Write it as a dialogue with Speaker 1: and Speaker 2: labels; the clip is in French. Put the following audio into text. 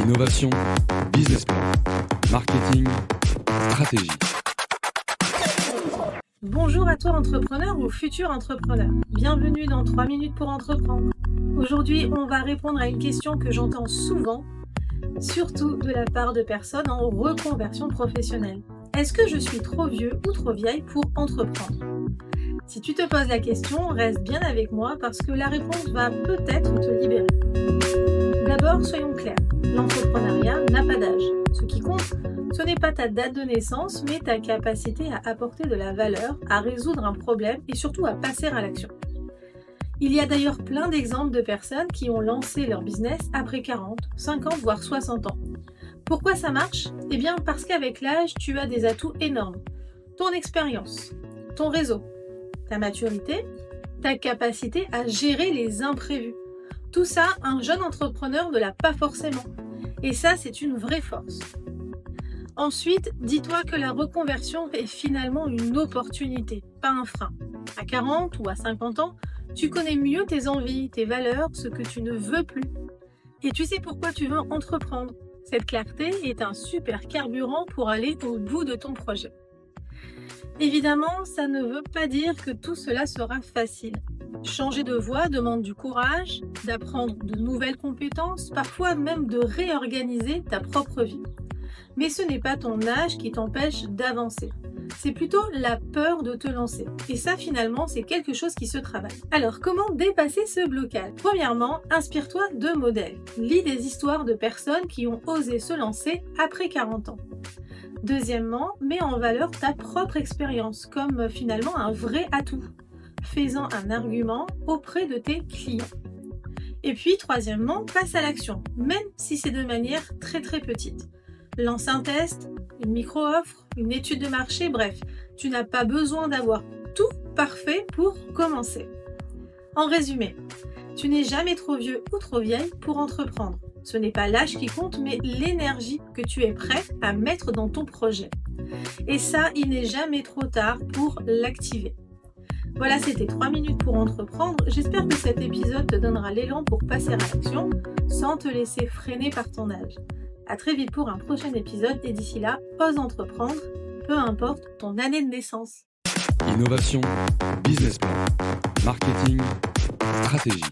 Speaker 1: Innovation, business plan, marketing, stratégie.
Speaker 2: Bonjour à toi entrepreneur ou futur entrepreneur. Bienvenue dans 3 minutes pour entreprendre. Aujourd'hui, on va répondre à une question que j'entends souvent, surtout de la part de personnes en reconversion professionnelle. Est-ce que je suis trop vieux ou trop vieille pour entreprendre ? Si tu te poses la question, reste bien avec moi parce que la réponse va peut-être te libérer. D'abord, soyons clairs, l'entrepreneuriat n'a pas d'âge. Ce qui compte, ce n'est pas ta date de naissance, mais ta capacité à apporter de la valeur, à résoudre un problème et surtout à passer à l'action. Il y a d'ailleurs plein d'exemples de personnes qui ont lancé leur business après 40, 50 voire 60 ans. Pourquoi ça marche ? Eh bien parce qu'avec l'âge, tu as des atouts énormes. Ton expérience, ton réseau, ta maturité, ta capacité à gérer les imprévus. Tout ça, un jeune entrepreneur ne l'a pas forcément. Et ça, c'est une vraie force. Ensuite, dis-toi que la reconversion est finalement une opportunité, pas un frein. À 40 ou à 50 ans, tu connais mieux tes envies, tes valeurs, ce que tu ne veux plus. Et tu sais pourquoi tu veux entreprendre. Cette clarté est un super carburant pour aller au bout de ton projet. Évidemment, ça ne veut pas dire que tout cela sera facile. Changer de voie demande du courage, d'apprendre de nouvelles compétences, parfois même de réorganiser ta propre vie. Mais ce n'est pas ton âge qui t'empêche d'avancer. C'est plutôt la peur de te lancer. Et ça, finalement, c'est quelque chose qui se travaille. Alors, comment dépasser ce blocage ? Premièrement, inspire-toi de modèles. Lis des histoires de personnes qui ont osé se lancer après 40 ans. Deuxièmement, mets en valeur ta propre expérience comme finalement un vrai atout. Fais-en un argument auprès de tes clients. Et puis, troisièmement, passe à l'action, même si c'est de manière très petite. Lance un test, une micro-offre, une étude de marché, bref, tu n'as pas besoin d'avoir tout parfait pour commencer. En résumé, tu n'es jamais trop vieux ou trop vieille pour entreprendre. Ce n'est pas l'âge qui compte, mais l'énergie que tu es prêt à mettre dans ton projet. Et ça, il n'est jamais trop tard pour l'activer. Voilà, c'était 3 minutes pour entreprendre. J'espère que cet épisode te donnera l'élan pour passer à l'action sans te laisser freiner par ton âge. À très vite pour un prochain épisode et d'ici là, ose entreprendre, peu importe ton année de naissance.
Speaker 1: Innovation, business plan, marketing, stratégie.